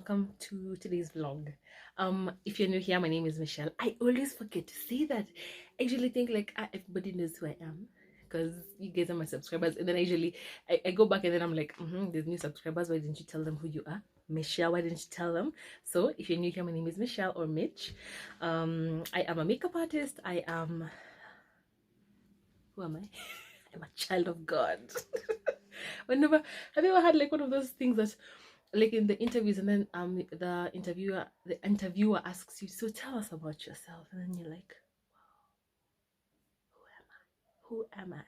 welcome to today's vlog. If you're new here, my name is Michelle. I always forget to say that. I usually think like everybody knows who I am because you guys are my subscribers, and then I go back and then I'm like, there's new subscribers. Why didn't you tell them who you are? Michelle, why didn't you tell them? So if you're new here, my name is Michelle or Mitch. I am a makeup artist. Who am I? I'm a child of God. Whenever have you ever had like one of those things that like in the interviews, and then the interviewer asks you, so tell us about yourself, and then you're like, who am I?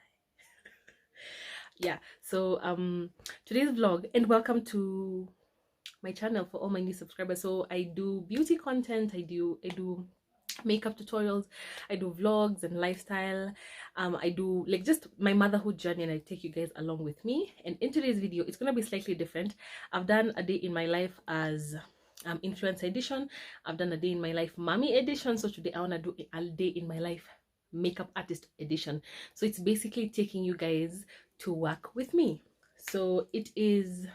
Yeah, so today's vlog, and welcome to my channel for all my new subscribers. So I do beauty content, I do makeup tutorials, I do vlogs and lifestyle. I do like just my motherhood journey, and I take you guys along with me. And in today's video, it's gonna be slightly different. I've done a day in my life as influencer edition. I've done a day in my life mommy edition. So today I want to do a day in my life makeup artist edition. So it's basically taking you guys to work with me. So it is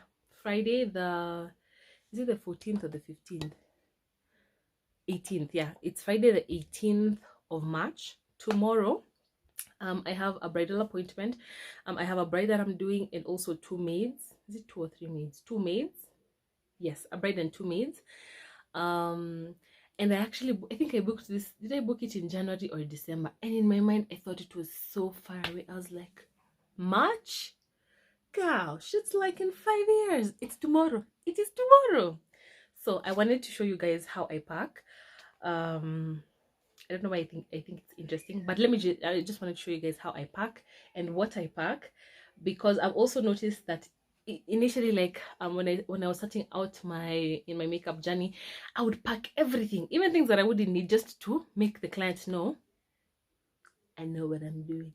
Friday, is it the 14th or the 15th? 18th. Yeah, it's Friday the 18th of March. Tomorrow I have a bridal appointment. I have a bride that I'm doing, and also two maids. Is it 2 or 3 maids? 2 maids. Yes, a bride and 2 maids. And I think I booked this. Did I book it in January or December? And in my mind I thought it was so far away. I was like, March? Gosh, it's like in 5 years. It's tomorrow. It is tomorrow. So I wanted to show you guys how I pack. I don't know why I think it's interesting, but I just wanted to show you guys how I pack and what I pack, because I've also noticed that initially, like when I was starting out in my makeup journey, I would pack everything, even things that I wouldn't need, just to make the client know I know what I'm doing.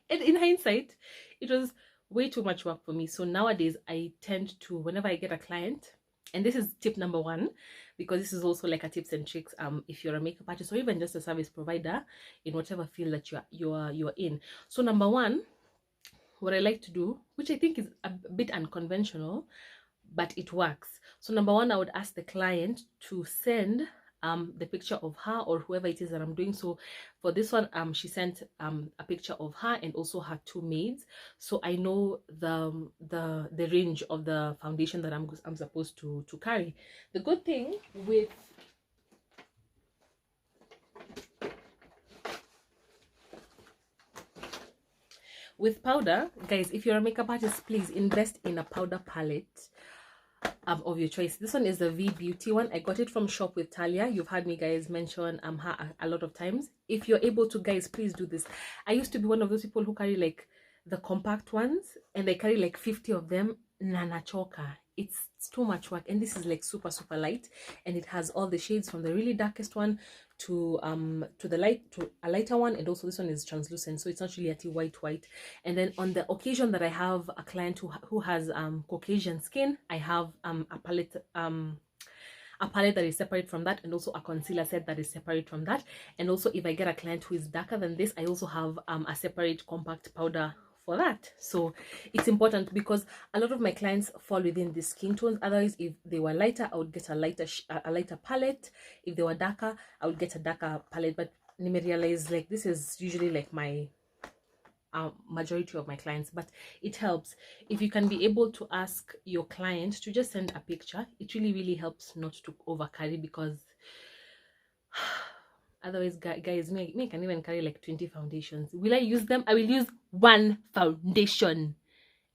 And in hindsight, it was way too much work for me. So nowadays I tend to, whenever I get a client, and this is tip number 1, because this is also like a tips and tricks if you're a makeup artist or even just a service provider in whatever field that you're in. So number 1, what I like to do, which I think is a bit unconventional, but it works. So number 1, I would ask the client to send the picture of her or whoever it is that I'm doing. So for this one, she sent a picture of her and also her 2 maids, so I know the range of the foundation that I'm supposed to carry. The good thing with powder, guys, if you're a makeup artist, please invest in a powder palette of your choice. This one is the V Beauty one. I got it from Shop with Talia. You've heard me guys mention her a lot of times. If you're able to, guys, please do this. I used to be one of those people who carry like the compact ones, and I carry like 50 of them. Nana choka. It's too much work, and this is like super light, and it has all the shades from the really darkest one to a lighter one, and also this one is translucent, so it's not really a white. And then on the occasion that I have a client who has Caucasian skin, I have a palette that is separate from that, and also a concealer set that is separate from that. And also if I get a client who is darker than this, I also have a separate compact powder for that. So it's important, because a lot of my clients fall within these skin tones. Otherwise, if they were lighter, I would get a lighter palette. If they were darker, I would get a darker palette. But let me realize, like, this is usually like my majority of my clients, but it helps if you can be able to ask your client to just send a picture. It really helps not to over carry, because otherwise, guys, me can even carry like 20 foundations. Will I use them? I will use 1 foundation,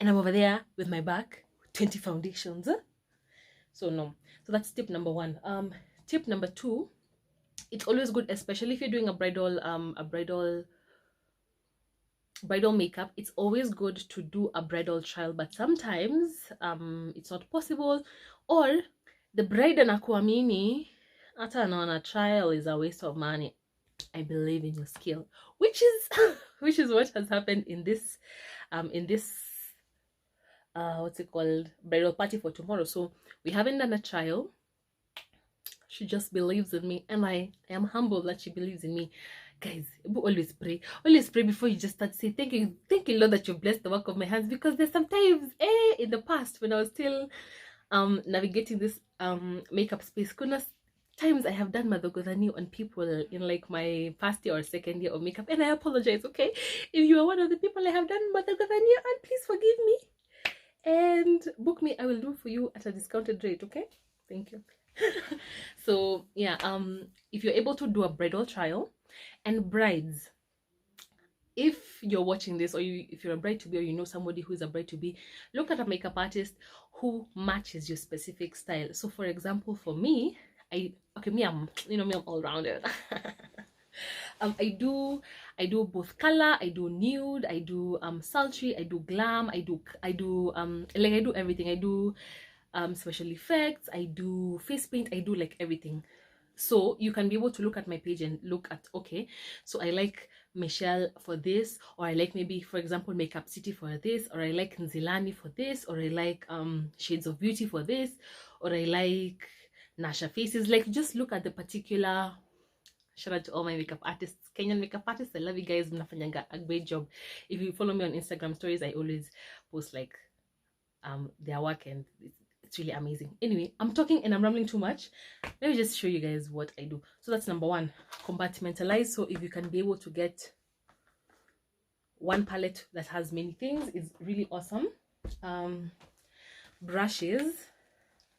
and I'm over there with my back 20 foundations. So no. So that's tip number 1. Tip number 2, it's always good, especially if you're doing a bridal makeup, it's always good to do a bridal trial. But sometimes it's not possible, or the bride anakuamini hata anaona trial is a waste of money. I believe in your skill, which is what has happened in this what's it called, bridal party for tomorrow. So we haven't done a trial. She just believes in me, and I am humbled that she believes in me. Guys, always pray before you just start saying thank you Lord that you've blessed the work of my hands, because there's sometimes in the past when I was still navigating this makeup space. Kuna times I have done madhogodhani on people in like my first year or second year of makeup, and I apologize, okay? If you are one of the people I have done madhogodhani on, please forgive me and book me. I will do for you at a discounted rate, okay? Thank you. So yeah, if you're able to do a bridal trial, and brides, if you're watching this, or if you're a bride to be, or you know somebody who is a bride to be, look at a makeup artist who matches your specific style. So for example, for me, I'm all rounded. I do both color, I do nude, I do sultry, I do glam, I do everything. I do special effects, I do face paint, I do like everything. So you can be able to look at my page and look at, okay, so I like Michelle for this, or I like, maybe for example, Makeup City for this, or I like Nzilani for this, or I like Shades of Beauty for this, or I like Nasha Faces. Like, just look at the particular. Shout out to all my makeup artists, Kenyan makeup artists. I love you guys. Mnafanyanga a great job. If you follow me on Instagram stories, I always post like their work, and it's really amazing. Anyway, I'm talking and I'm rambling too much. Let me just show you guys what I do. So that's number one, compartmentalize. So if you can be able to get one palette that has many things, it's really awesome. Brushes,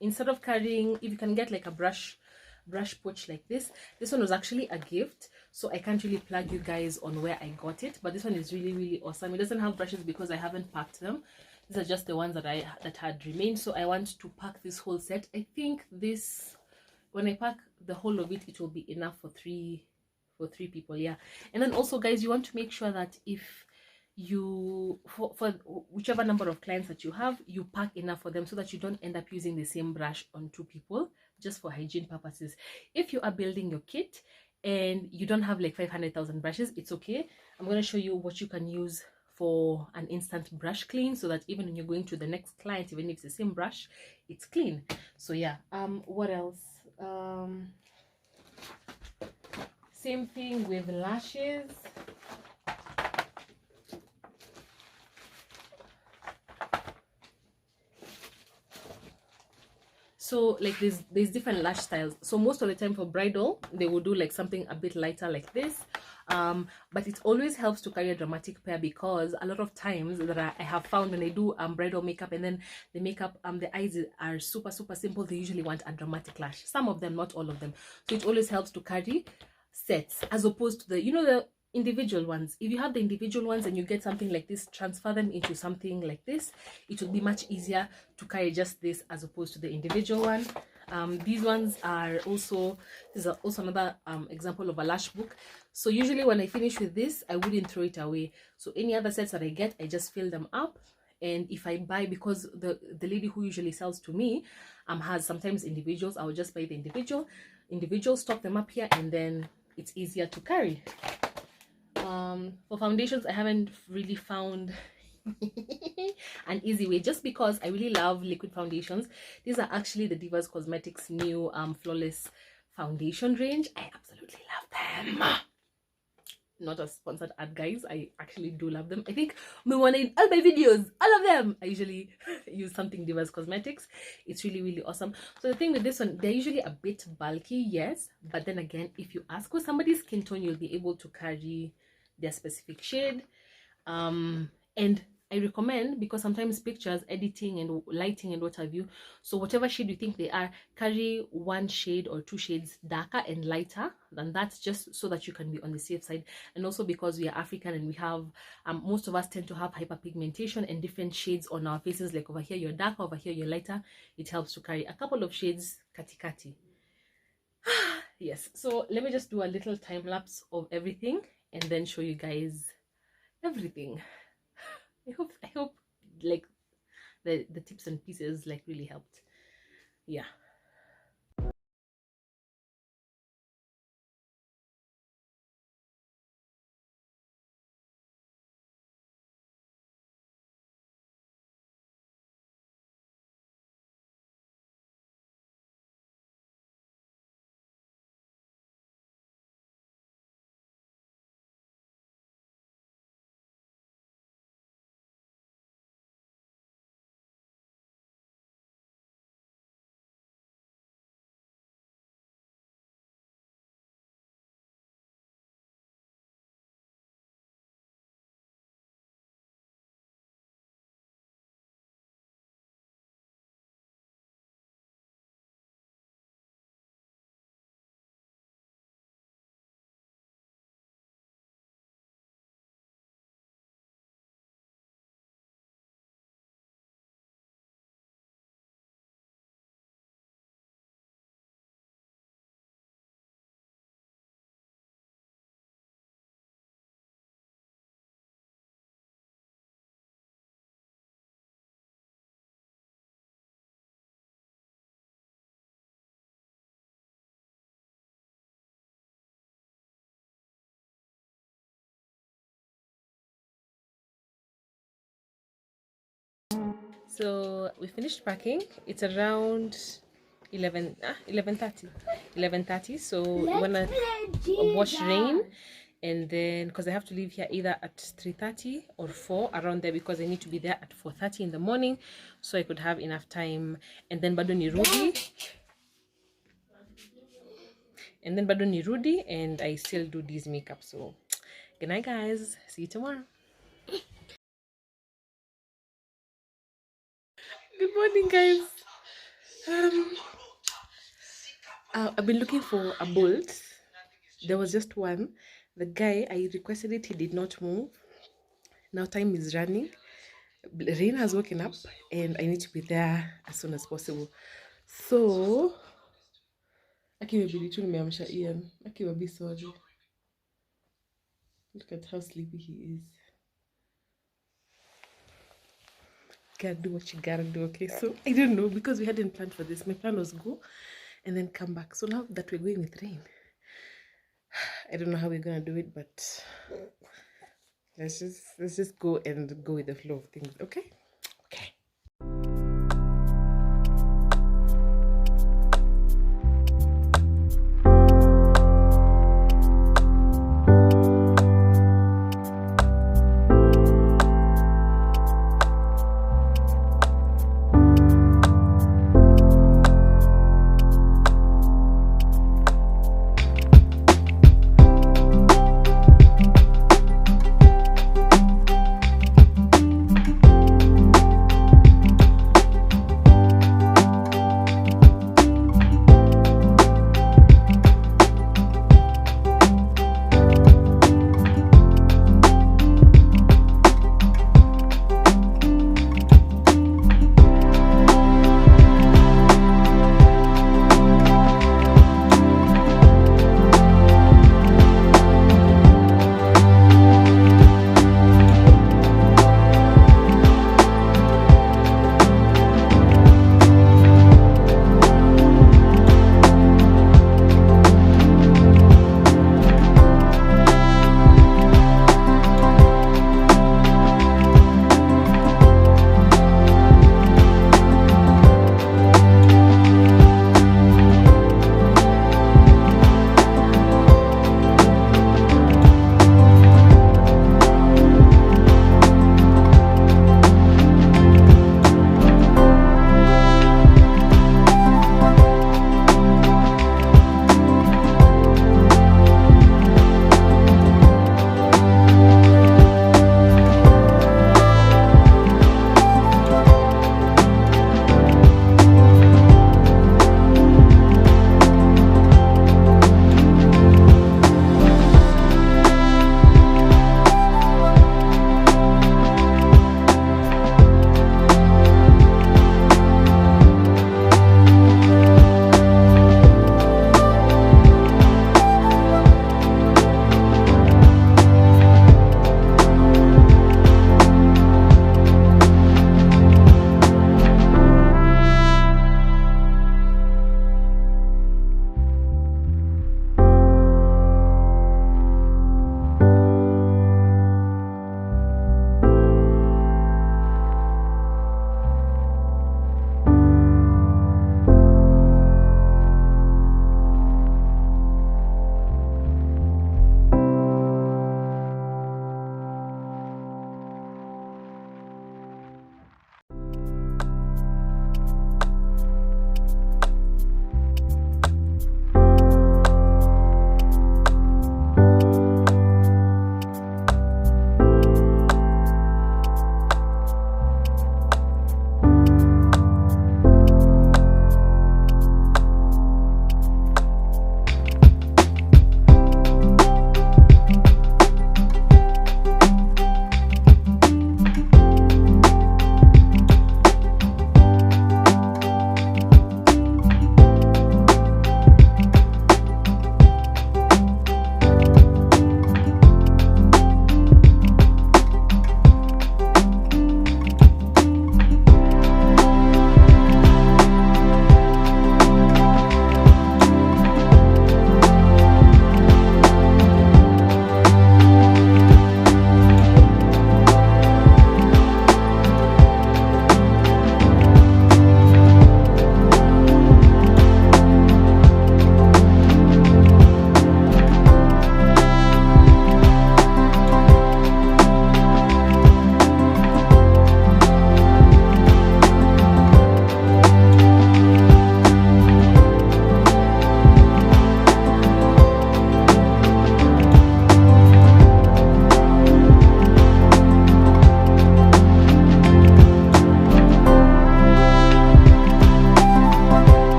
instead of carrying, if you can get like a brush pouch like this one was actually a gift, so I can't really plug you guys on where I got it, but this one is really awesome. It doesn't have brushes because I haven't packed them. These are just the ones that had remained, so I want to pack this whole set. I think this, when I pack the whole of it, it will be enough for three people. Yeah. And then also, guys, you want to make sure that if you, for whichever number of clients that you have, you pack enough for them so that you don't end up using the same brush on two people, just for hygiene purposes. If you are building your kit and you don't have like 500,000 brushes, it's okay. I'm going to show you what you can use for an instant brush clean, so that even when you're going to the next client, even if it's the same brush, it's clean. So yeah, what else? Same thing with lashes. So like there's different lash styles. So most of the time for bridal, they will do like something a bit lighter like this. But it always helps to carry a dramatic pair, because a lot of times that I have found when they do bridal makeup, and then the makeup, the eyes are super simple, they usually want a dramatic lash. Some of them, not all of them. So it always helps to carry sets, as opposed to the, the individual ones. If you have the individual ones and you get something like this, transfer them into something like this, it will be much easier to carry just this as opposed to the individual one. These ones are also, this is also another example of a lash book. So usually when I finish with this, I wouldn't throw it away. So any other sets that I get, I just fill them up. And if I buy, because the lady who usually sells to me has sometimes individuals, I will just buy the individual, stock them up here, and then it's easier to carry. For foundations, I haven't really found an easy way, just because I really love liquid foundations. These are actually the Divas Cosmetics new flawless foundation range. I absolutely love them. Not a sponsored ad, guys. I actually do love them. I think me one in all my videos, all of them, I usually use something Divas Cosmetics. It's really awesome. So the thing with this one, they're usually a bit bulky, yes, but then again, if you ask for somebody's skin tone, you'll be able to carry their specific shade. And I recommend, because sometimes pictures, editing and lighting and what have you, so whatever shade you think they are, carry one shade or two shades darker and lighter than that, just so that you can be on the safe side. And also because we are African and we have most of us tend to have hyperpigmentation and different shades on our faces, like over here you're darker, over here you're lighter. It helps to carry a couple of shades katikati. Yes, so let me just do a little time lapse of everything and then show you guys everything. I hope like the tips and pieces like really helped. Yeah. So we finished packing. It's around 11:30. So we wanna wash Rain, and then because I have to leave here either at 3:30 or 4, around there, because I need to be there at 4:30 in the morning, so I could have enough time. And then bado ni Rudy, and I still do these makeup. So good night, guys. See you tomorrow. Good morning, guys. I've been looking for a bolt. There was just one. The guy, I requested it, he did not move. Now time is running. Rain has woken up and I need to be there as soon as possible. So Ian. Be sorry. Look at how sleepy he is. Gotta do what you gotta do, okay? So I don't know, because we hadn't planned for this. My plan was go and then come back. So now that we're going with Rain, I don't know how we're gonna do it, but let's just go and go with the flow of things, okay? Okay.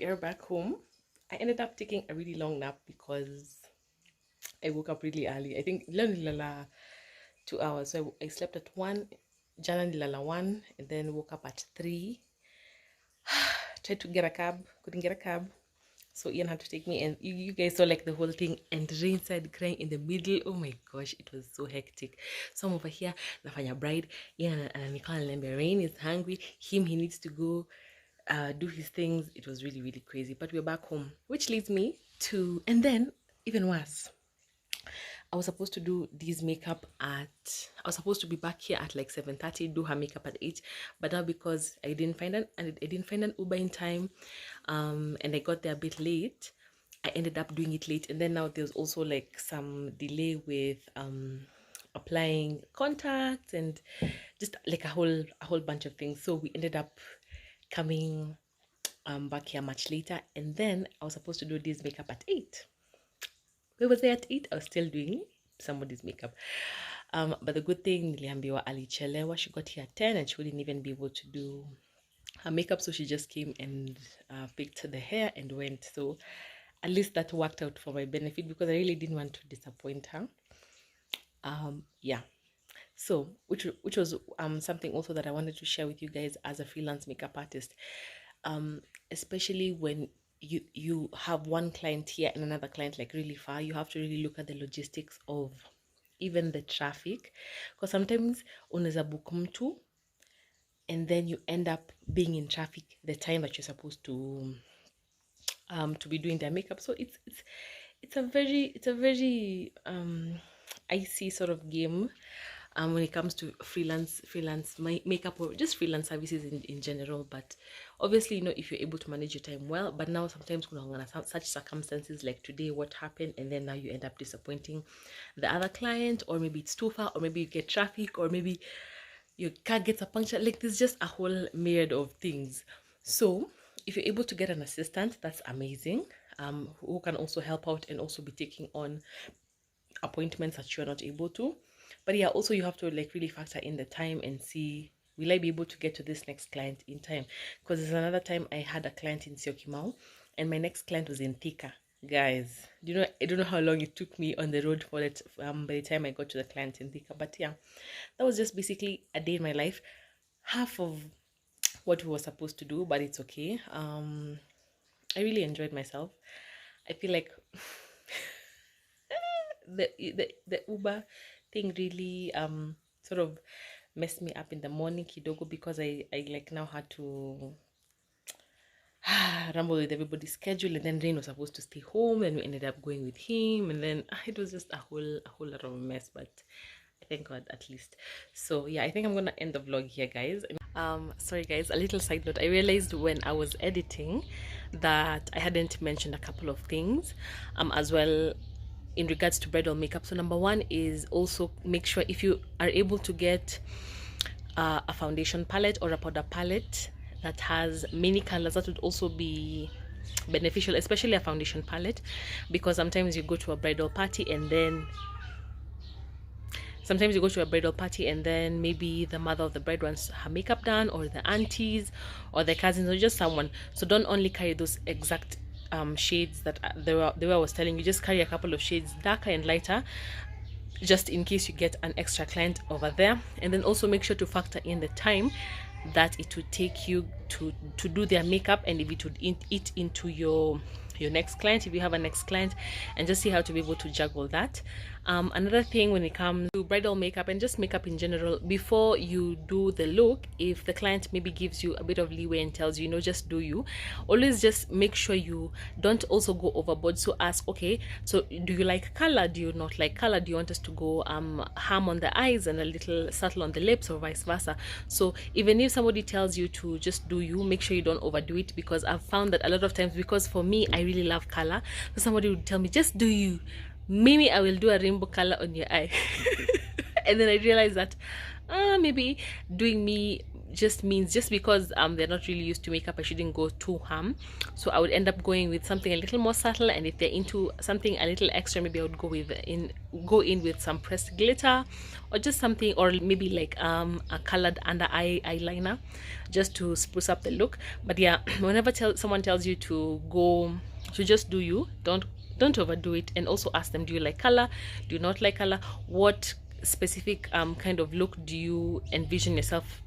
we are back home. I ended up taking a really long nap because I woke up really early. I think 2 hours. So I slept at 1, Jana Lala 1, and then woke up at 3. Tried to get a cab, couldn't get a cab. So Ian had to take me, and you guys saw like the whole thing, and Rain started crying in the middle. Oh my gosh, it was so hectic. So I'm over here, nafanya bride, Ian and Nicole and Rain is hungry. He needs to go do his things. It was really, really crazy. But we're back home, which leads me to, and then even worse. I was supposed to do Dee's makeup I was supposed to be back here at like 7:30, do her makeup at 8, but now because I didn't find an Uber in time, and I got there a bit late, I ended up doing it late, and then now there's also like some delay with applying contacts and just like a whole bunch of things. So we ended up coming back here much later, and then I was supposed to do Dee's makeup at 8. We were there at 8. I was still doing somebody's makeup. But the good thing, niliambiwa alichelewa. She got here at 10 and she wouldn't even be able to do her makeup. So she just came and picked the hair and went. So at least that worked out for my benefit because I really didn't want to disappoint her. Yeah. So, which was something also that I wanted to share with you guys as a freelance makeup artist. Especially when you have one client here and another client like really far, you have to really look at the logistics of even the traffic, because sometimes unaweza book mtu and then you end up being in traffic the time that you're supposed to be doing their makeup. So it's a very icy sort of game when it comes to freelance makeup or just freelance services in general. But obviously, if you're able to manage your time well, but now sometimes such circumstances like today, what happened, and then now you end up disappointing the other client, or maybe it's too far, or maybe you get traffic, or maybe your car gets a puncture. Like there's just a whole myriad of things. So if you're able to get an assistant, that's amazing, who can also help out and also be taking on appointments that you're not able to. But yeah, also you have to like really factor in the time and see, will I be able to get to this next client in time? Because there's another time I had a client in Syokimau and my next client was in Thika. Guys, I don't know how long it took me on the road for it by the time I got to the client in Thika. But yeah, that was just basically a day in my life, half of what we were supposed to do, but it's okay. I really enjoyed myself. I feel like the Uber thing really sort of messed me up in the morning kidogo, because I like now had to rumble with everybody's schedule, and then Rain was supposed to stay home and we ended up going with him, and then it was just a whole lot of a mess, but thank God at least. So yeah, I think I'm gonna end the vlog here, guys. Sorry guys, a little side note. I realized when I was editing that I hadn't mentioned a couple of things as well in regards to bridal makeup. So number one is also make sure if you are able to get a foundation palette or a powder palette that has many colors, that would also be beneficial, especially a foundation palette, because sometimes you go to a bridal party and then maybe the mother of the bride wants her makeup done, or the aunties or the cousins or just someone. So don't only carry those exact shades that the way I was telling you. Just carry a couple of shades darker and lighter, just in case you get an extra client over there. And then also make sure to factor in the time that it would take you to do their makeup, and if it would eat into your next client, if you have a next client, and just see how to be able to juggle that. Another thing when it comes to bridal makeup and just makeup in general, before you do the look, if the client maybe gives you a bit of leeway and tells you, just do you, always just make sure you don't also go overboard. So ask, okay, so do you like color? Do you not like color? Do you want us to go ham on the eyes and a little subtle on the lips, or vice versa? So even if somebody tells you to just do you, make sure you don't overdo it, because I've found that a lot of times, because for me, I really love color, so somebody would tell me just do you, maybe I will do a rainbow color on your eye and then I realized that maybe doing me just means just because they're not really used to makeup, I shouldn't go too ham. So I would end up going with something a little more subtle, and if they're into something a little extra, maybe I would go in with some pressed glitter, or just something, or maybe like a colored under eye eyeliner, just to spruce up the look. But yeah, whenever someone tells you to go, to just do you, don't overdo it. And also ask them, do you like color, do you not like color, what specific kind of look do you envision yourself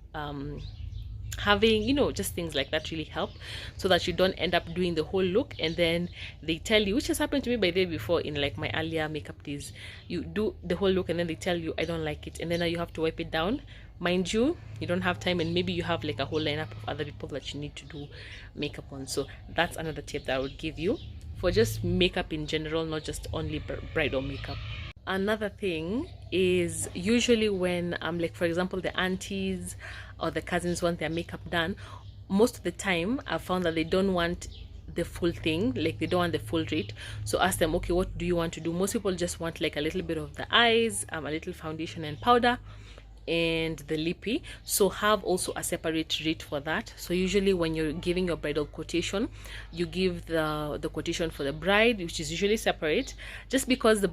having, you know, just things like that really help, so that you don't end up doing the whole look and then they tell you, which has happened to me by the way before in like my earlier makeup days. You do the whole look and then they tell you, I don't like it, and then now you have to wipe it down. Mind you, you don't have time, and maybe you have like a whole lineup of other people that you need to do makeup on. So that's another tip that I would give you for just makeup in general, not just only bridal makeup. Another thing is, usually when like for example the aunties or the cousins want their makeup done, most of the time I've found that they don't want the full thing, like they don't want the full rate. So ask them, okay, what do you want to do? Most people just want like a little bit of the eyes, a little foundation and powder, and the lippy. So have also a separate rate for that. So usually when you're giving your bridal quotation, you give the quotation for the bride, which is usually separate, just because the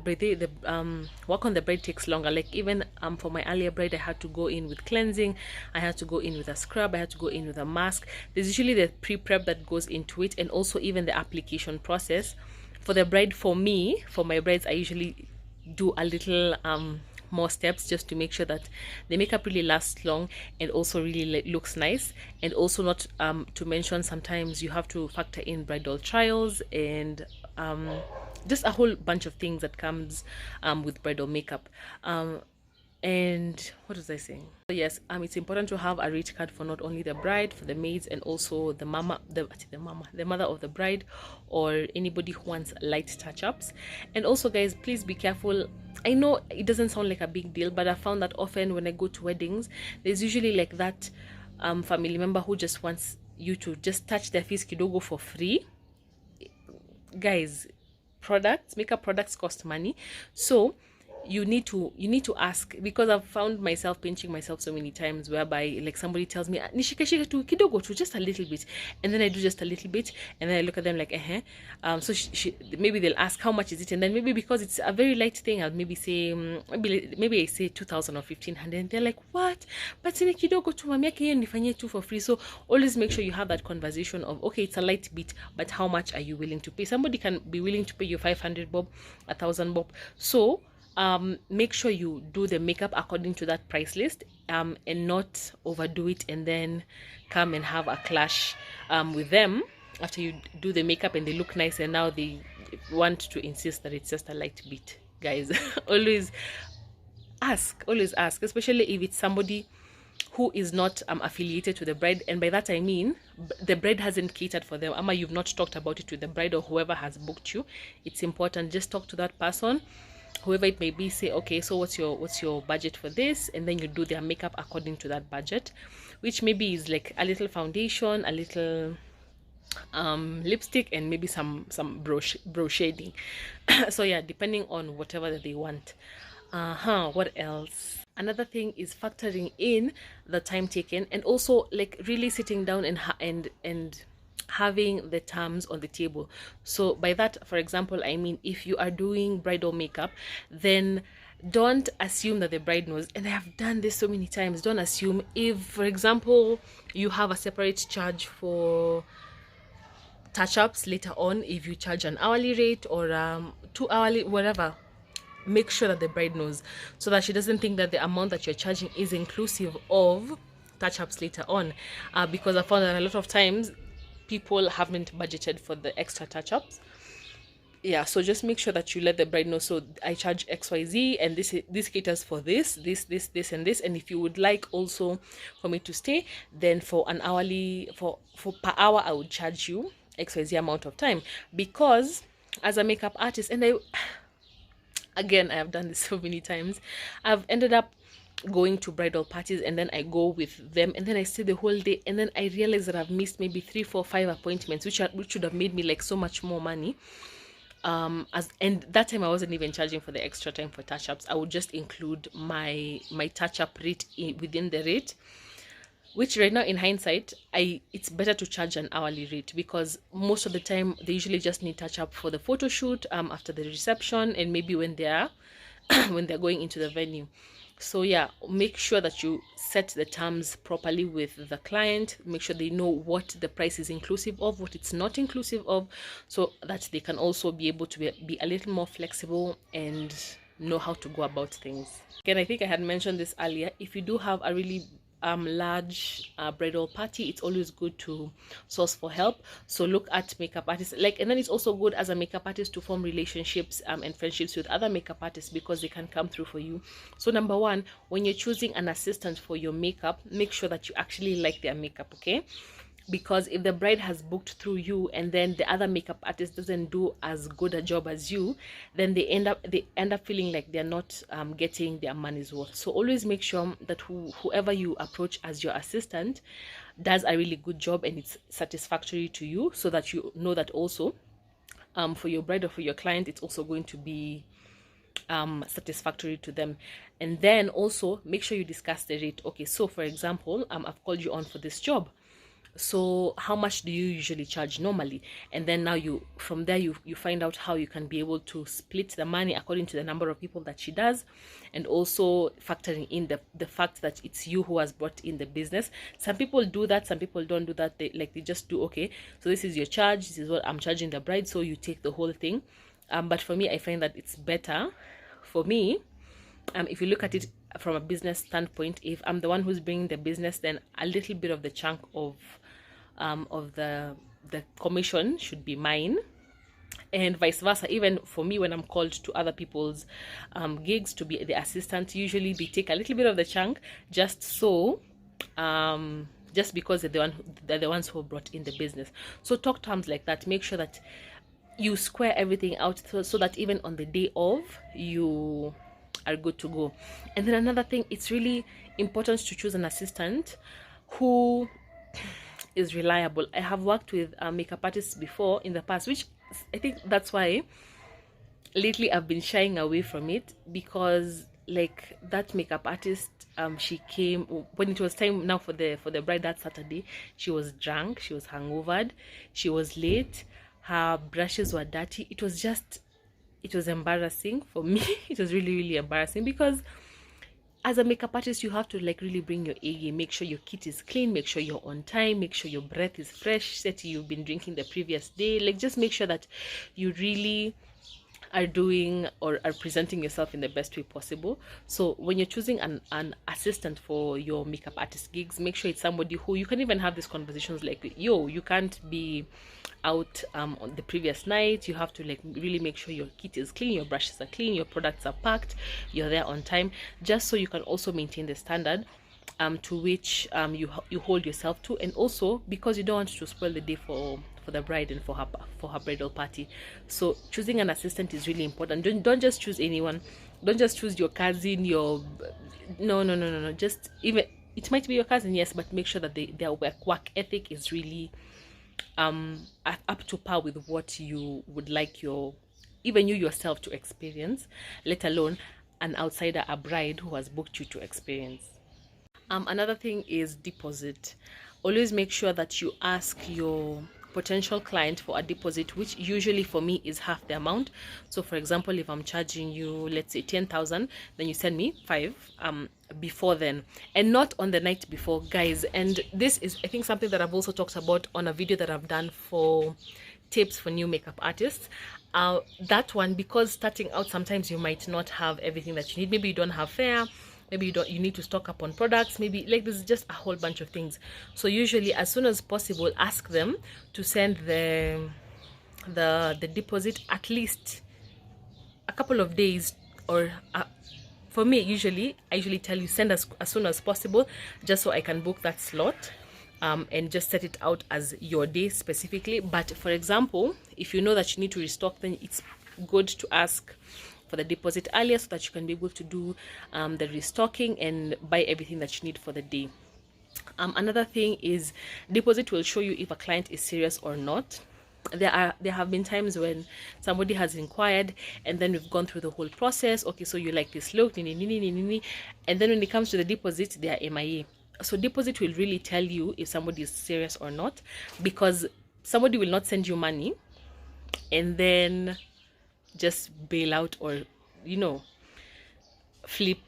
work on the bride takes longer. Like even for my earlier bride, I had to go in with cleansing, I had to go in with a scrub, I had to go in with a mask. There's usually the pre-prep that goes into it, and also even the application process for the bride. For me, for my brides, I usually do a little more steps, just to make sure that the makeup really lasts long and also really looks nice. And also, not to mention, sometimes you have to factor in bridal trials and just a whole bunch of things that comes with bridal makeup. And what was I saying? So yes, it's important to have a rate card for not only the bride, for the maids, and also the mother of the bride, or anybody who wants light touch-ups. And also guys, please be careful. I know it doesn't sound like a big deal, but I found that often when I go to weddings, there's usually like that family member who just wants you to just touch their face kidogo for free. Guys, makeup products cost money, so you need to ask, because I've found myself pinching myself so many times, whereby like somebody tells me nishikashika tu kidogo tu, just a little bit, and then I do just a little bit, and then I look at them like so maybe they'll ask how much is it, and then maybe because it's a very light thing, I'll maybe say maybe I say 2,000 or 1,500, and they're like, what? But sini kidogo tu mami yake hiyo nifanyie tu for free. So always make sure you have that conversation of, okay, it's a light bit, but how much are you willing to pay? Somebody can be willing to pay you 500 bob, 1,000 bob. So make sure you do the makeup according to that price list, and not overdo it and then come and have a clash with them after you do the makeup and they look nice and now they want to insist that it's just a light bit. Guys, always ask, especially if it's somebody who is not affiliated to the bride. And by that I mean the bride hasn't catered for them, ama you've not talked about it with the bride or whoever has booked you. It's important, just talk to that person, whoever it may be. Say, okay, so what's your budget for this, and then you do their makeup according to that budget, which maybe is like a little foundation, a little lipstick, and maybe some brow shading. So yeah, depending on whatever that they want. What else? Another thing is factoring in the time taken, and also like really sitting down and having the terms on the table. So by that, for example, I mean, if you are doing bridal makeup, then don't assume that the bride knows. And I have done this so many times. Don't assume. If, for example, you have a separate charge for touch-ups later on, if you charge an hourly rate or 2 hourly, whatever, make sure that the bride knows, so that she doesn't think that the amount that you're charging is inclusive of touch-ups later on, because I found that a lot of times people haven't budgeted for the extra touch-ups. Yeah, so just make sure that you let the bride know. So I charge XYZ, and this caters for this and this, and if you would like also for me to stay, then for an hourly, for per hour, I would charge you XYZ amount of time. Because as a makeup artist, and I have done this so many times, I've ended up going to bridal parties, and then I go with them, and then I stay the whole day, and then I realize that I've missed maybe 3, 4, 5 appointments, which should have made me like so much more money. And that time I wasn't even charging for the extra time for touch-ups. I would just include my touch-up rate within the rate. which right now in hindsight, it's better to charge an hourly rate, because most of the time they usually just need touch up for the photo shoot, after the reception, and maybe when they're when they're going into the venue. So yeah, make sure that you set the terms properly with the client. Make sure they know what the price is inclusive of, what it's not inclusive of, so that they can also be able to be a little more flexible and know how to go about things. Again, I think I had mentioned this earlier. If you do have a really large bridal party, it's always good to source for help. So look at makeup artists, and then it's also good as a makeup artist to form relationships and friendships with other makeup artists, because they can come through for you. So number one, when you're choosing an assistant for your makeup, make sure that you actually like their makeup, okay? Because if the bride has booked through you and then the other makeup artist doesn't do as good a job as you, then they end up feeling like they're not getting their money's worth. So always make sure that whoever you approach as your assistant does a really good job and it's satisfactory to you, so that you know that also for your bride or for your client, it's also going to be satisfactory to them. And then also make sure you discuss the rate. Okay, so for example, I've called you on for this job, so how much do you usually charge normally? And then now from there you find out how you can be able to split the money according to the number of people that she does, and also factoring in the fact that it's you who has brought in the business. Some people do that, some people don't do that. They just do, okay, so this is your charge, this is what I'm charging the bride, so you take the whole thing. But for me, I find that it's better for me, if you look at it from a business standpoint, if I'm the one who's bringing the business, then a little bit of the chunk of the commission should be mine, and vice versa. Even for me, when I'm called to other people's gigs to be the assistant, usually they take a little bit of the chunk, just because they're the ones who brought in the business. So talk terms like that. Make sure that you square everything out so that even on the day of, you are good to go. And then another thing, it's really important to choose an assistant who is reliable. I have worked with makeup artists before in the past, which I think that's why lately I've been shying away from it, because that makeup artist, she came when it was time now for the bride that Saturday. She was drunk, she was hungovered, she was late, her brushes were dirty. It was embarrassing for me. It was really, really embarrassing, because as a makeup artist, you have to really bring your A game. Make sure your kit is clean, make sure you're on time, make sure your breath is fresh, set you've been drinking the previous day. Just make sure that you really are doing or are presenting yourself in the best way possible. So when you're choosing an assistant for your makeup artist gigs, make sure it's somebody who you can even have these conversations you can't be out on the previous night. You have to really make sure your kit is clean, your brushes are clean, your products are packed, you're there on time, just so you can also maintain the standard to which you hold yourself to, and also because you don't want to spoil the day for the bride and for her bridal party. So choosing an assistant is really important. Don't just choose anyone. Don't just choose your cousin, no. Just, even it might be your cousin, yes, but make sure that their work ethic is really up to par with what you would like even you yourself to experience, let alone an outsider, a bride who has booked you to experience. Another thing is deposit. Always make sure that you ask your potential client for a deposit, which usually for me is half the amount. So for example, if I'm charging you, let's say 10,000, then you send me 5 before then, and not on the night before, guys. And this is, I think, something that I've also talked about on a video that I've done for tips for new makeup artists. That one, because starting out, sometimes you might not have everything that you need. Maybe you don't have fare, maybe you need to stock up on products, maybe there's just a whole bunch of things. So usually as soon as possible, ask them to send the deposit at least a couple of days, or for me, I usually tell you send as soon as possible, just so I can book that slot and just set it out as your day specifically. But for example, if you know that you need to restock, then it's good to ask for the deposit earlier, so that you can be able to do the restocking and buy everything that you need for the day. Another thing is, deposit will show you if a client is serious or not. There have been times when somebody has inquired, and then we've gone through the whole process. Okay, so you like this look, and then when it comes to the deposit, they are MIA. So deposit will really tell you if somebody is serious or not, because somebody will not send you money and then just bail out, or flip,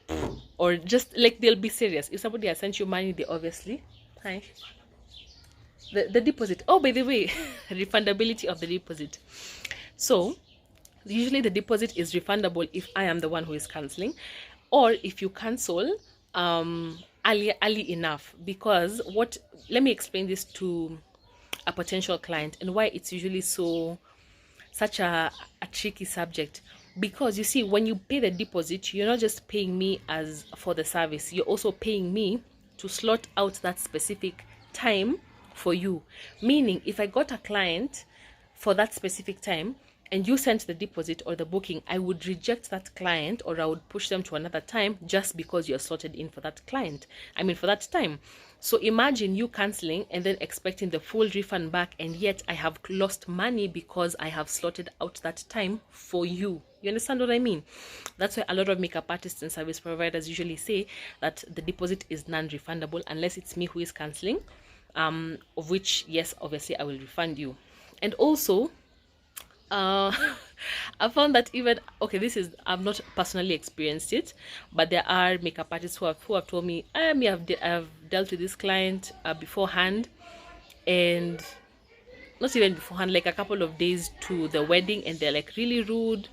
or just like they'll be serious. If somebody has sent you money, they obviously the deposit. Oh, by the way, refundability of the deposit. So usually the deposit is refundable if I am the one who is canceling, or if you cancel early enough. Because let me explain this to a potential client and why it's usually such a tricky subject. Because you see, when you pay the deposit, you're not just paying me as for the service, you're also paying me to slot out that specific time for you. Meaning, if I got a client for that specific time and you sent the deposit or the booking, I would reject that client, or I would push them to another time just because you're slotted in for that client. For that time. So imagine you canceling and then expecting the full refund back, and yet I have lost money because I have slotted out that time for you. You understand what I mean? That's why a lot of makeup artists and service providers usually say that the deposit is non-refundable unless it's me who is canceling, of which, yes, obviously I will refund you. And also, I found that even, okay, I've not personally experienced it, but there are makeup artists who have told me, I've dealt with this client beforehand, and not even beforehand, like a couple of days to the wedding, and they're like really rude,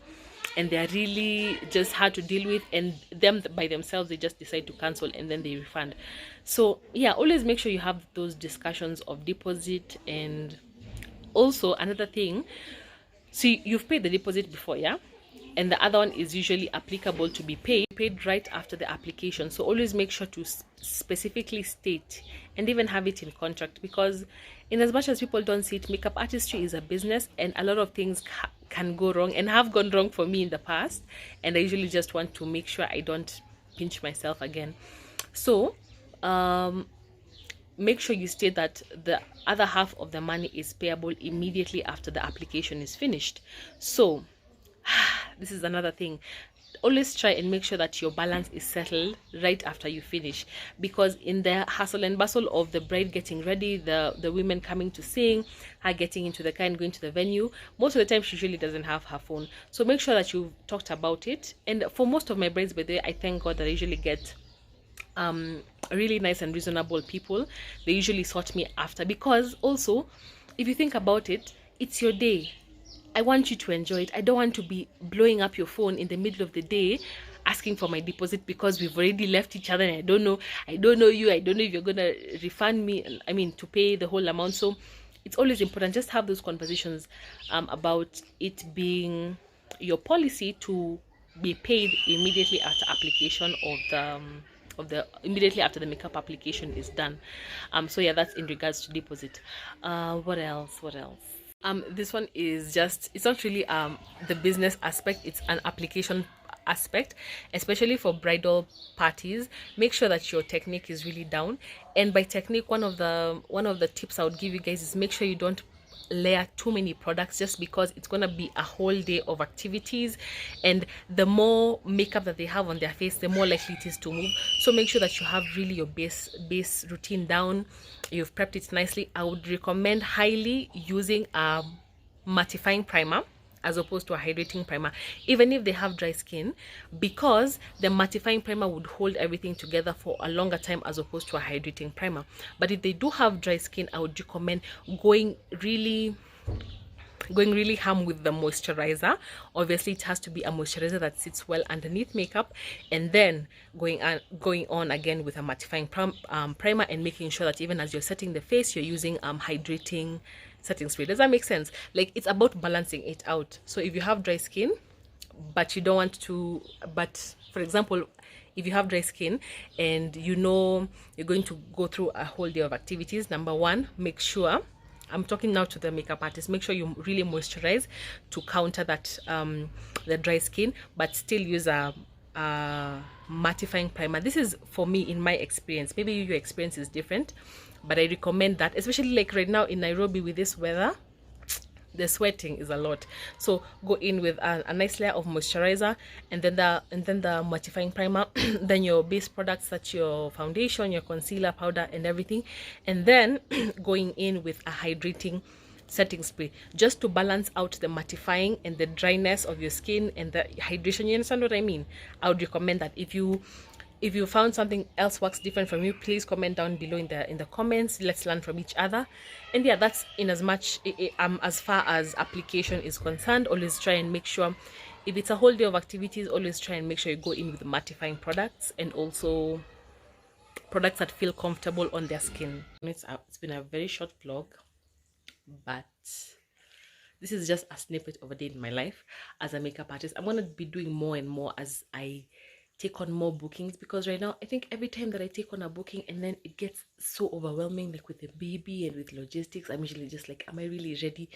and they're really just hard to deal with, and them by themselves, they just decide to cancel and then they refund. So yeah, always make sure you have those discussions of deposit. And also another thing, see, you've paid the deposit before, yeah, and the other one is usually applicable to be paid right after the application. So always make sure to specifically state and even have it in contract, because in as much as people don't see it, makeup artistry is a business, and a lot of things can go wrong and have gone wrong for me in the past, and I usually just want to make sure I don't pinch myself again. So make sure you state that the other half of the money is payable immediately after the application is finished. So this is another thing. Always try and make sure that your balance is settled right after you finish, because in the hustle and bustle of the bride getting ready, the women coming to sing, her getting into the car and going to the venue, most of the time she usually doesn't have her phone. So make sure that you've talked about it. And for most of my brides, by the way, I thank God that I usually get really nice and reasonable people. They usually sort me after, because also, if you think about it, it's your day. I want you to enjoy it. I don't want to be blowing up your phone in the middle of the day asking for my deposit, because we've already left each other and I don't know you. I don't know if you're gonna refund me, to pay the whole amount. So it's always important, just have those conversations about it being your policy to be paid immediately after application immediately after the makeup application is done. So yeah, that's in regards to deposit. What else? This one is just, it's not really the business aspect, it's an application aspect, especially for bridal parties. Make sure that your technique is really down. And by technique, one of the tips I would give you guys is make sure you don't layer too many products, just because it's gonna be a whole day of activities, and the more makeup that they have on their face, the more likely it is to move. So make sure that you have really your base routine down, you've prepped it nicely. I would recommend highly using a mattifying primer as opposed to a hydrating primer, even if they have dry skin, because the mattifying primer would hold everything together for a longer time as opposed to a hydrating primer. But if they do have dry skin, I would recommend going really ham with the moisturizer. Obviously, it has to be a moisturizer that sits well underneath makeup, and then going on again with a mattifying primer, and making sure that even as you're setting the face, you're using hydrating setting spray. Does that make sense? Like, it's about balancing it out. So if you have dry skin but you don't want to, but for example, if you have dry skin and you know you're going to go through a whole day of activities, number one, make sure, I'm talking now to the makeup artist, make sure you really moisturize to counter that the dry skin, but still use a mattifying primer. This is for me, in my experience. Maybe your experience is different, but I recommend that, especially like right now in Nairobi with this weather. the sweating is a lot. So go in with a nice layer of moisturizer, and then the mattifying primer, then your base products, such your foundation, your concealer, powder, and everything, and then going in with a hydrating setting spray, just to balance out the mattifying and the dryness of your skin and the hydration. You understand what I mean? I would recommend that. If you found something else works different from you, please comment down below in the comments. Let's learn from each other. And yeah, that's in as much as far as application is concerned. Always try and make sure, if it's a whole day of activities, always try and make sure you go in with mattifying products, and also products that feel comfortable on their skin. It's been a very short vlog, but this is just a snippet of a day in my life as a makeup artist. I'm going to be doing more and more as I take on more bookings, because right now I think every time that I take on a booking and then it gets so overwhelming, like with the baby and with logistics, I'm usually just like, am I really ready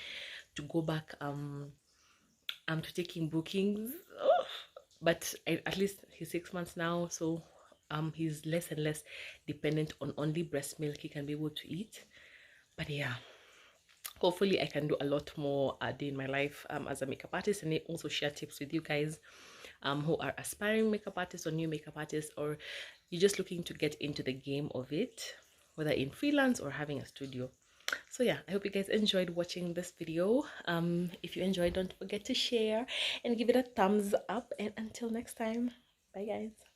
to go back to taking bookings? Oh. But at least he's 6 months now, so he's less and less dependent on only breast milk. He can be able to eat. But yeah, hopefully I can do a lot more day in my life as a makeup artist, and I also share tips with you guys who are aspiring makeup artists or new makeup artists, or you're just looking to get into the game of it, whether in freelance or having a studio. So yeah, I hope you guys enjoyed watching this video. If you enjoyed, don't forget to share and give it a thumbs up, and until next time, bye guys.